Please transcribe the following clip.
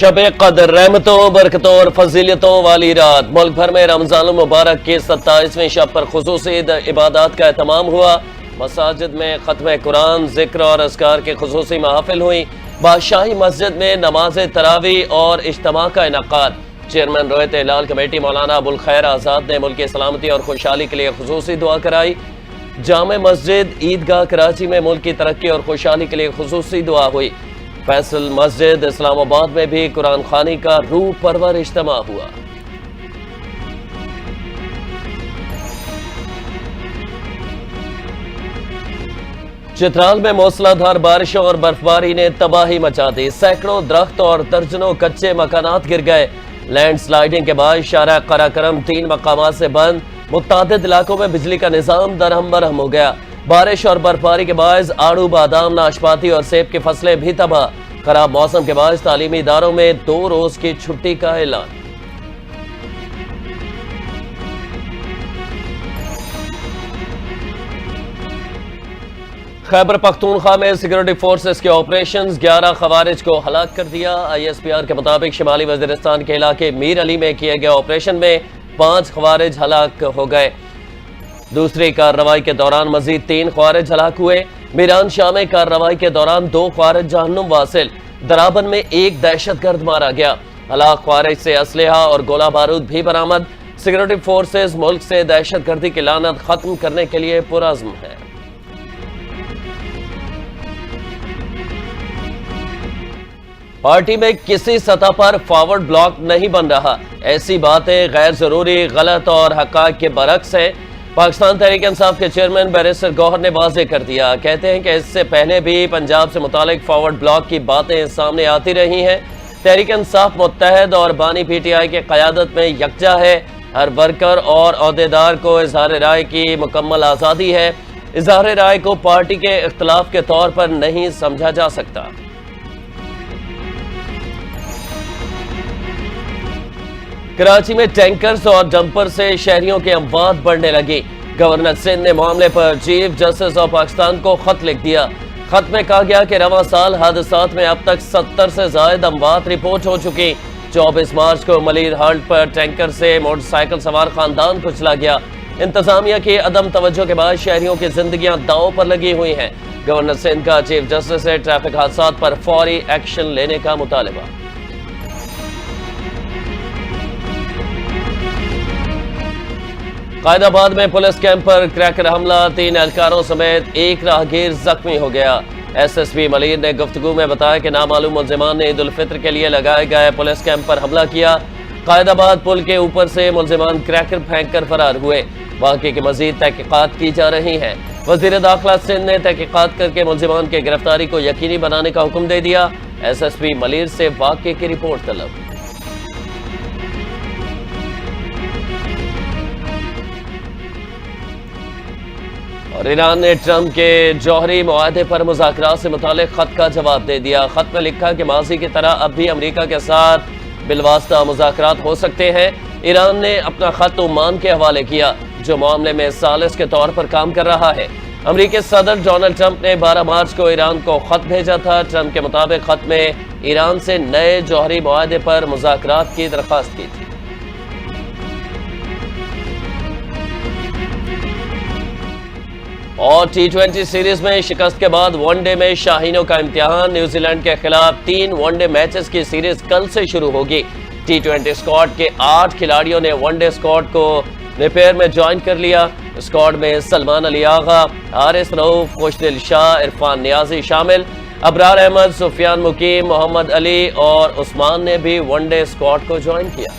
شب قدر رحمتوں برکتوں اور فضیلتوں والی رات ملک بھر میں رمضان المبارک کی 27ویں شب پر خصوصی عبادات کا اہتمام ہوا۔ مساجد میں ختم قرآن، ذکر اور اذکار کی خصوصی محافل ہوئی۔ بادشاہی مسجد میں نماز تراویح اور اجتماع کا انعقاد۔ چیئرمین رویت ہلال کمیٹی مولانا ابوالخیر آزاد نے ملک کی سلامتی اور خوشحالی کے لیے خصوصی دعا کرائی۔ جامع مسجد عیدگاہ کراچی میں ملک کی ترقی اور خوشحالی کے لیے خصوصی دعا ہوئی۔ فیصل مسجد اسلام آباد میں بھی قرآن خوانی کا روح پرور اجتماع ہوا۔ چترال میں موسلا دھار بارشوں اور برفباری نے تباہی مچا دی۔ سینکڑوں درخت اور درجنوں کچے مکانات گر گئے۔ لینڈ سلائیڈنگ کے بعد شارع قراقرم 3 مقامات سے بند۔ متعدد علاقوں میں بجلی کا نظام درہم برہم ہو گیا۔ بارش اور برفباری کے باعث آڑو، بادام، ناشپاتی اور سیب کی فصلیں بھی تباہ۔ خراب موسم کے باعث تعلیمی اداروں میں 2 روز کی چھٹی کا اعلان۔ خیبر پختونخوا میں سیکورٹی فورسز کے آپریشنز 11 خوارج کو ہلاک کر دیا۔ ISPR کے مطابق شمالی وزیرستان کے علاقے میر علی میں کیے گئے آپریشن میں 5 خوارج ہلاک ہو گئے۔ دوسری کارروائی کے دوران مزید 3 خوارج ہلاک ہوئے۔ میران شاہ میں کارروائی کے دوران 2 خوارج جہنم واصل۔ درابن میں 1 دہشت گرد مارا گیا۔ ہلاک خوارج سے اسلحہ اور گولہ بارود بھی برآمد۔ سیکورٹی فورسز ملک سے دہشت گردی کی لعنت ختم کرنے کے لیے پرعزم ہے۔ پارٹی میں کسی سطح پر فارورڈ بلاک نہیں بن رہا۔ ایسی باتیں غیر ضروری، غلط اور حقائق کے برعکس ہیں۔ پاکستان تحریک انصاف کے چیئرمین بیرسٹر گوہر نے واضح کر دیا۔ کہتے ہیں کہ اس سے پہلے بھی پنجاب سے متعلق فارورڈ بلاک کی باتیں سامنے آتی رہی ہیں۔ تحریک انصاف متحد اور بانی PTI کی قیادت میں یکجا ہے۔ ہر ورکر اور عہدیدار کو اظہار رائے کی مکمل آزادی ہے۔ اظہار رائے کو پارٹی کے اختلاف کے طور پر نہیں سمجھا جا سکتا۔ کراچی میں ٹینکرز اور ڈمپر سے شہریوں کی اموات بڑھنے لگی۔ گورنر سندھ نے معاملے پر چیف جسٹس آف پاکستان کو خط لکھ دیا۔ خط میں کہا گیا کہ رواں سال حادثات میں اب تک 70 سے زائد اموات رپورٹ ہو چکی۔ 24 مارچ کو ملیر ہالٹ پر ٹینکر سے موٹر سائیکل سوار خاندان کچلا گیا۔ انتظامیہ کی عدم توجہ کے بعد شہریوں کی زندگیاں داؤ پر لگی ہوئی ہیں۔ گورنر سندھ کا چیف جسٹس سے ٹریفک حادثات پر فوری ایکشن لینے کا مطالبہ۔ قائد آباد میں پولیس کیمپ پر کریکر حملہ، 3 اہلکاروں سمیت 1 راہگیر زخمی ہو گیا۔ SSP ملیر نے گفتگو میں بتایا کہ نامعلوم ملزمان نے عید الفطر کے لیے لگائے گئے پولیس کیمپ پر حملہ کیا۔ قائد آباد پل کے اوپر سے ملزمان کریکر پھینک کر فرار ہوئے۔ واقعے کی مزید تحقیقات کی جا رہی ہیں۔ وزیر داخلہ سندھ نے تحقیقات کر کے ملزمان کی گرفتاری کو یقینی بنانے کا حکم دے دیا۔ SSP ملیر سے واقعے کی رپورٹ طلب۔ اور ایران نے ٹرمپ کے جوہری معاہدے پر مذاکرات سے متعلق خط کا جواب دے دیا۔ خط میں لکھا کہ ماضی کی طرح اب بھی امریکہ کے ساتھ بالواسطہ مذاکرات ہو سکتے ہیں۔ ایران نے اپنا خط عمان کے حوالے کیا، جو معاملے میں ثالث کے طور پر کام کر رہا ہے۔ امریکی صدر ڈونلڈ ٹرمپ نے 12 مارچ کو ایران کو خط بھیجا تھا۔ ٹرمپ کے مطابق خط میں ایران سے نئے جوہری معاہدے پر مذاکرات کی درخواست کی تھی۔ اور T20 سیریز میں شکست کے بعد ون ڈے میں شاہینوں کا امتحان۔ نیوزی لینڈ کے خلاف 3 ون ڈے میچز کی سیریز کل سے شروع ہوگی۔ T20 اسکواڈ کے 8 کھلاڑیوں نے ون ڈے اسکواڈ کو نیپیر میں جوائن کر لیا۔ اسکواڈ میں سلمان علی آغا، حارث رؤوف، خوشدل شاہ، عرفان نیازی شامل۔ ابرار احمد، سفیان مقیم، محمد علی اور عثمان نے بھی ون ڈے اسکواڈ کو جوائن کیا۔